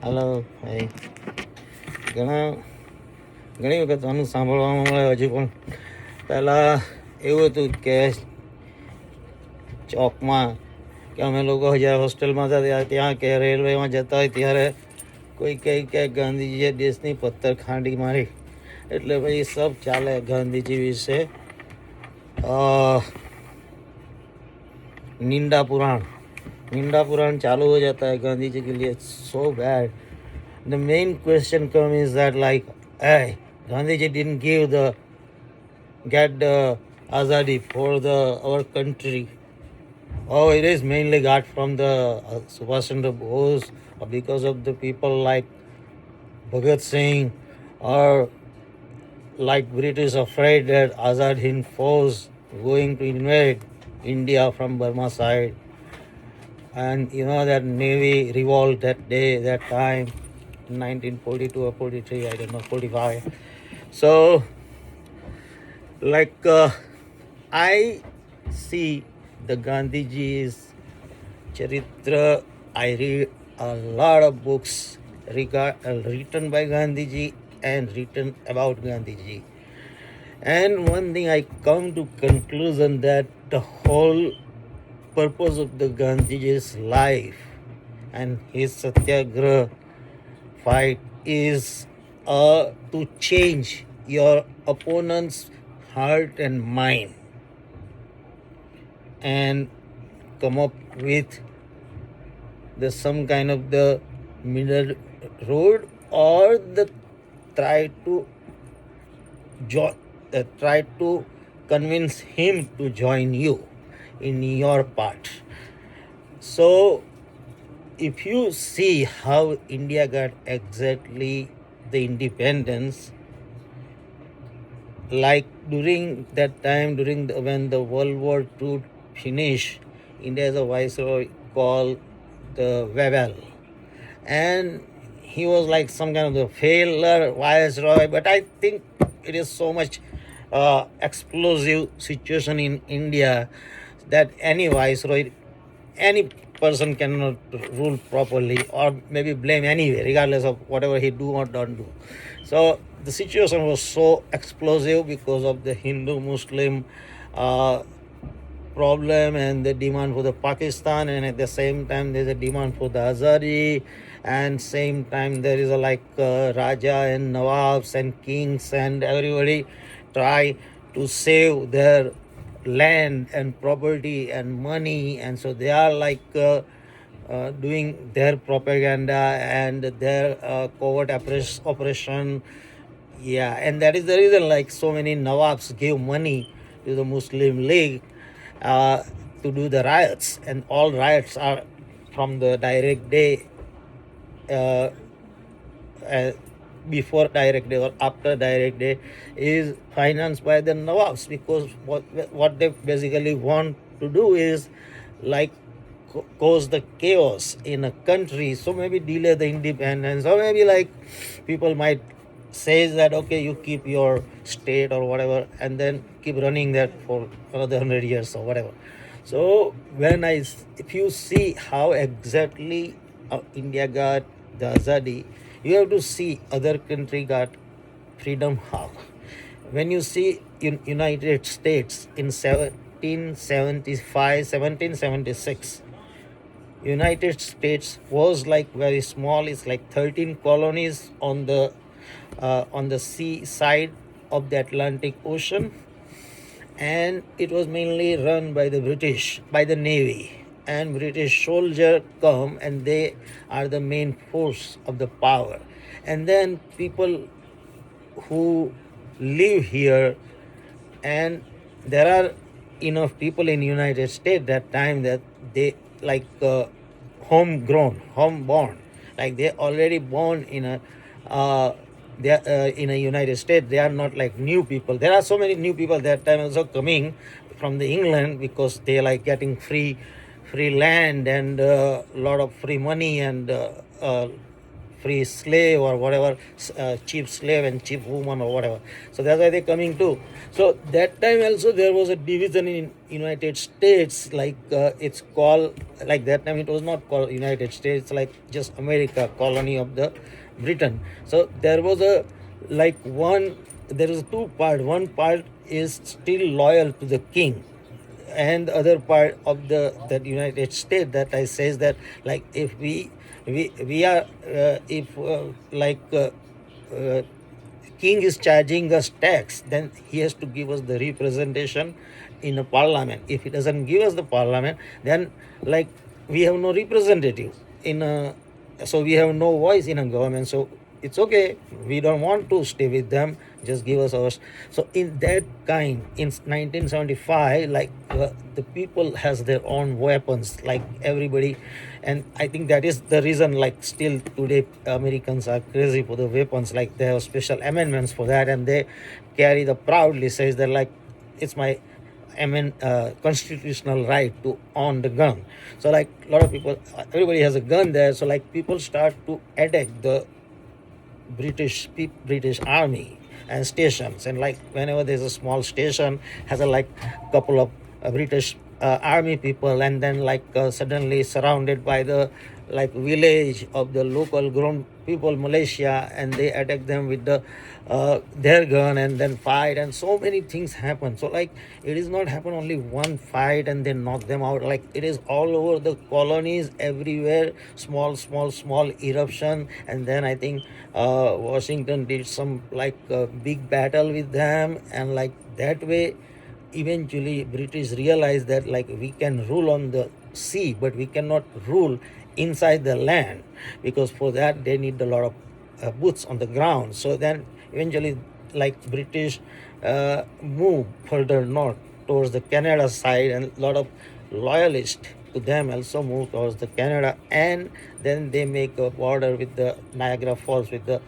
Hello ભાઈ ઘણી વખત આનું સાંભળવામાં મળે. હજુ પણ પહેલાં એવું હતું કે ચોકમાં કે અમે લોકો જ્યારે હોસ્ટેલમાં હતા ત્યાં કે રેલવેમાં જતા હોય ત્યારે કોઈ કહે કે ગાંધીજીએ દેશની પથ્થર ખાંડી મારી, એટલે ભાઈ સબ ચાલે ગાंधी વિશે. निंदा पुराण चालू हो जाता है गांधी जी के लिए. So bad. The main question come is that like, hey, Gandhiji didn't get the azadi for our country. Oh, it is mainly got from the Subhash Chandra Bose, or because of the people like Bhagat Singh, or like British afraid that Azad Hind force going to invade India from Burma side. And you know that Navy revolt that day, that time, 1942 or 43, I don't know, 45. So, like, I see the Gandhiji's Charitra. I read a lot of books written by Gandhiji and written about Gandhiji. And one thing I come to conclusion that the whole purpose of the Gandhiji's life and his satyagraha fight is to change your opponent's heart and mind and come up with some kind of the middle road, or the try to convince him to join you in your part. So if you see how India got exactly the independence, like during that time, when the World War II finished, India has a viceroy called the Wavell, and he was like some kind of the failure viceroy, but I think it is so much explosive situation in India that any viceroy, any person cannot rule properly, or maybe blame anyway, regardless of whatever he do or don't do. So the situation was so explosive because of the Hindu-Muslim problem and the demand for the Pakistan, and at the same time there's a demand for the Azadi, and same time there is a Raja and Nawabs and kings and everybody try to save their land and property and money, and so they are doing their propaganda and their covert operation. Yeah, and that is the reason like so many Nawabs gave money to the Muslim League to do the riots, and all riots are from the direct day, before direct day or after direct day, is financed by the Nawabs, because what they basically want to do is like cause the chaos in a country, so maybe delay the independence, or maybe like people might say that okay, you keep your state or whatever, and then keep running that for another 100 years or whatever. So if you see how exactly India got the Azadi, you have to see other country got freedom how. When you see in United States in 1776, United States was like very small. It's like 13 colonies on the sea side of the Atlantic Ocean, and it was mainly run by the British, by the Navy, and British soldiers come and they are the main force of the power. And then people who live here, and there are enough people in United States that time that they like homeborn, like they already born in a in a United States. They are not like new people. There are so many new people that time also coming from the England, because they like getting free land and a lot of free money and free slave or whatever, cheap slave and cheap woman or whatever. So that's why they're coming too. So that time also there was a division in United States, like it's called, like that time it was not called United States, like just America, colony of the Britain. So there was a like there is two part. One part is still loyal to the king, and the other part of the that United States that I says that, like if we are if like king is charging us tax, then he has to give us the representation in a parliament. If he doesn't give us the parliament, then like we have no representative in a, so we have no voice in a government. So it's okay, we don't want to stay with them, just give us ours. So in that kind, in 1975, like the people has their own weapons, like everybody. And I think that is the reason, like still today Americans are crazy for the weapons, like they have special amendments for that, and they carry the proudly says that like it's my constitutional right to own the gun. So like a lot of people, everybody has a gun there, so like people start to attack the British army and stations, and like whenever there's a small station has a like couple of British army people, and then like suddenly surrounded by the like village of the local grown people Malaysia, and they attack them with the their gun and then fight, and so many things happen. So like it is not happen only one fight and then knock them out, like it is all over the colonies everywhere, small eruption. And then I think Washington did some like big battle with them, and like that way eventually British realized that like we can rule on the sea, but we cannot rule inside the land, because for that they need a lot of boots on the ground. So then eventually like British move further north towards the Canada side, and a lot of loyalists to them also move towards the Canada, and then they make a border with the Niagara Falls with the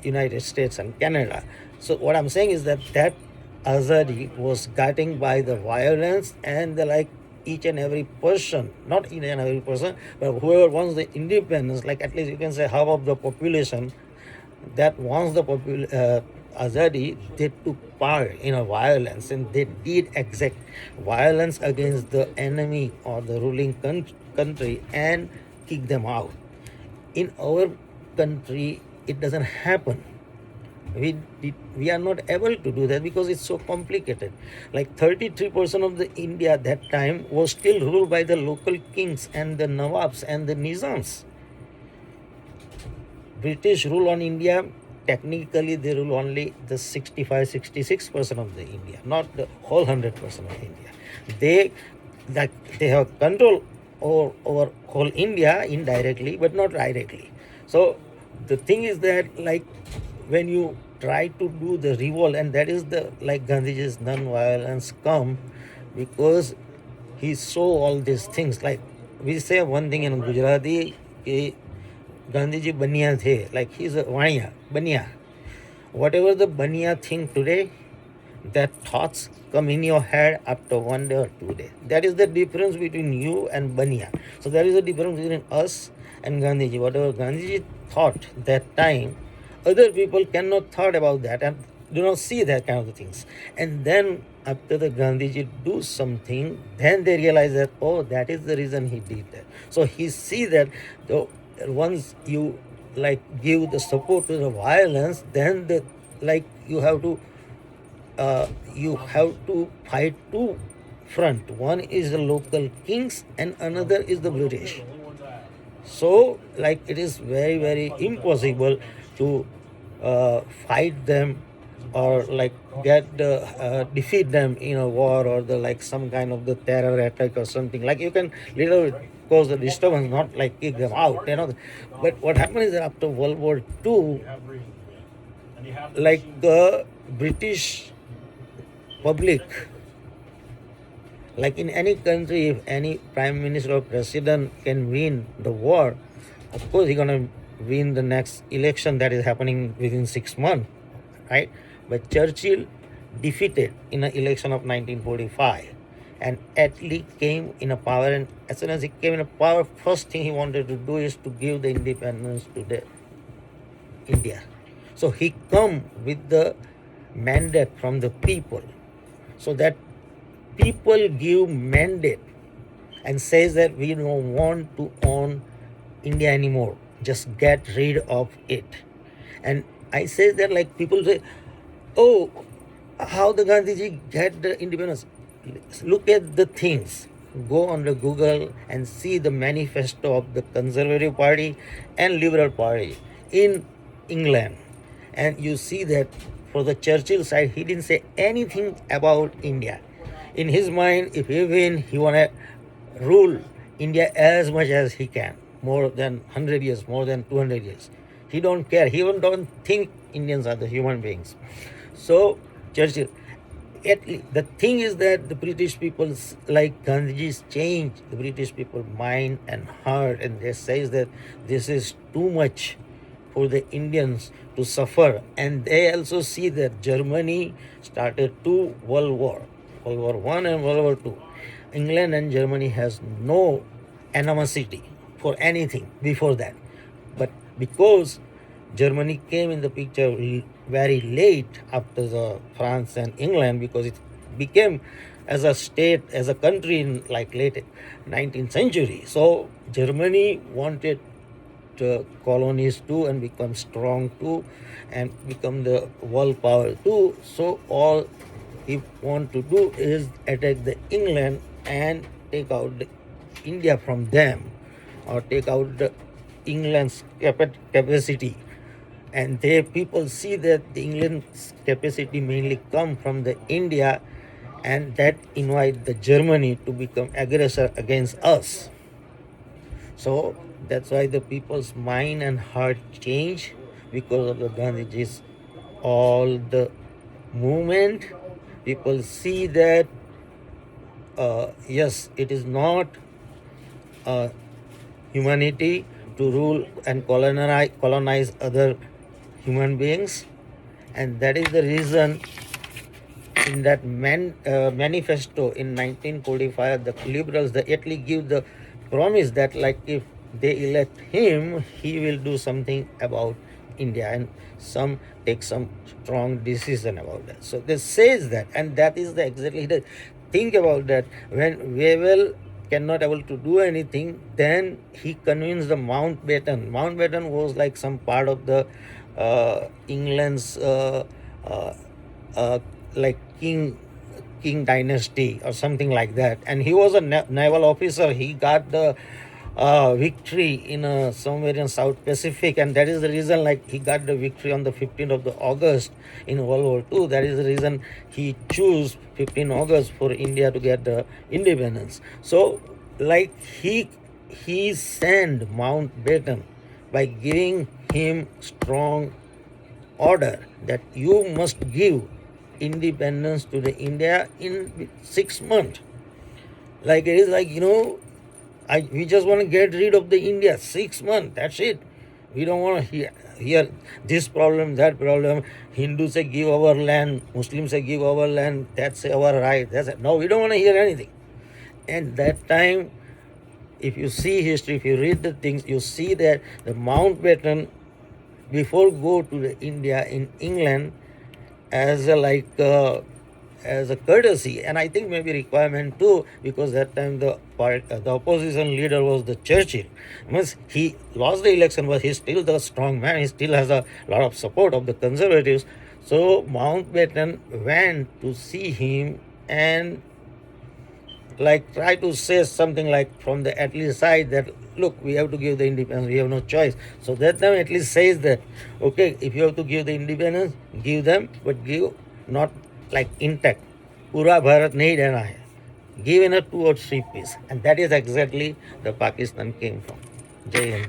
United States and Canada. So what I'm saying is that Azadi was guiding by the violence, and the like each and every person, not each and every person, but whoever wants the independence, like at least you can say half of the population that wants the Azadi, they took part in a violence, and they did exact violence against the enemy or the ruling country and kick them out. In our country, it doesn't happen. We are not able to do that because it's so complicated. Like 33% of the India at that time was still ruled by the local kings and the Nawabs and the Nizams. British rule on India, technically they rule only the 65-66% of the India, not the whole 100% of India. They have control over whole India indirectly, but not directly. So the thing is that like when you try to do the revolt, and that is the like Gandhiji's non-violence come, because he saw all these things. Like we say one thing in Gujarati, Gandhiji baniya the, like he's a vaniya, baniya. Whatever the baniya thing today, that thoughts come in your head after 1 day or 2 days. That is the difference between you and baniya. So there is a difference between us and Gandhiji. Whatever Gandhiji thought that time, other people cannot thought about that and do not see that kind of things. And then after the Gandhiji do something, then they realize that, oh, that is the reason he did that. So he see that once you like give the support to the violence, then the like you have to fight two front. One is the local kings and another is the British. So like it is very impossible to fight them or like defeat them in a war or the like some kind of the terror attack or something. Like you can little cause the disturbance, not like kick them out, But what happened is that after World War II, like the British public, like in any country, if any prime minister or president can win the war, of course he's gonna win the next election that is happening within 6 months, right? But Churchill defeated in an election of 1945, and Attlee came in a power, and as soon as he came in a power, first thing he wanted to do is to give the independence to the India. So he come with the mandate from the people. So that people give mandate and says that we don't want to own India anymore. Just get rid of it. And I say that like people say, oh, how the Gandhiji get the independence? Look at the things. Go on the Google and see the manifesto of the Conservative Party and Liberal Party in England. And you see that for the Churchill side, he didn't say anything about India. In his mind, if he win, he want to rule India as much as he can, more than 100 years, more than 200 years. He don't care. He even don't think Indians are the human beings. So Churchill, the thing is that the British people, like Gandhiji's change the British people mind and heart, and they says that this is too much for the Indians to suffer. And they also see that Germany started two World War, World War One and World War Two. England and Germany has no animosity for anything before that. But because Germany came in the picture very late after the France and England, because it became as a state, as a country in like late 19th century. So Germany wanted the colonies too and become strong too and become the world power too. So all he want to do is attack the England and take out the India from them, or take out the England's capacity. And they people see that the England's capacity mainly come from the India, and that invite the Germany to become aggressor against us. So that's why the people's mind and heart change because of the Gandhiji's all the movement. People see that yes, it is not humanity to rule and colonize other human beings, and that is the reason in that manifesto in 1945 the liberals they at least give the promise that like if they elect him, he will do something about India and some take some strong decision about that. So they says that, and that is the exactly the think about that. When Wavell cannot able to do anything, then he convinced the Mountbatten. Mountbatten was like some part of the England's uh, like king dynasty or something like that, and he was a naval officer. He got the victory in somewhere in South Pacific, and that is the reason like he got the victory on the 15th of the August in World War II. That is the reason he chose 15 August for India to get the independence. So like he sent Mountbatten by giving him strong order that you must give independence to the India in 6 months. Like it is like, we just want to get rid of the India. 6 months, that's it. We don't want to hear this problem, that problem. Hindus say give our land, Muslims say give our land, that's our right. That's it. No, we don't want to hear anything. And that time, if you see history, if you read the things, you see that the Mountbatten, before go to the India in England, as a as a courtesy, and I think maybe requirement too, because that time the opposition leader was the Churchill. Means he lost the election, but he's still the strong man. He still has a lot of support of the conservatives. So Mountbatten went to see him and like try to say something like from the at least side that look, we have to give the independence, we have no choice. So that time at least says that okay, if you have to give the independence, give them, but give not like intact. Pura Bharat nahi dena hai. Give in a 2 or 3 piece, and that is exactly the Pakistan came from. Jai Hind.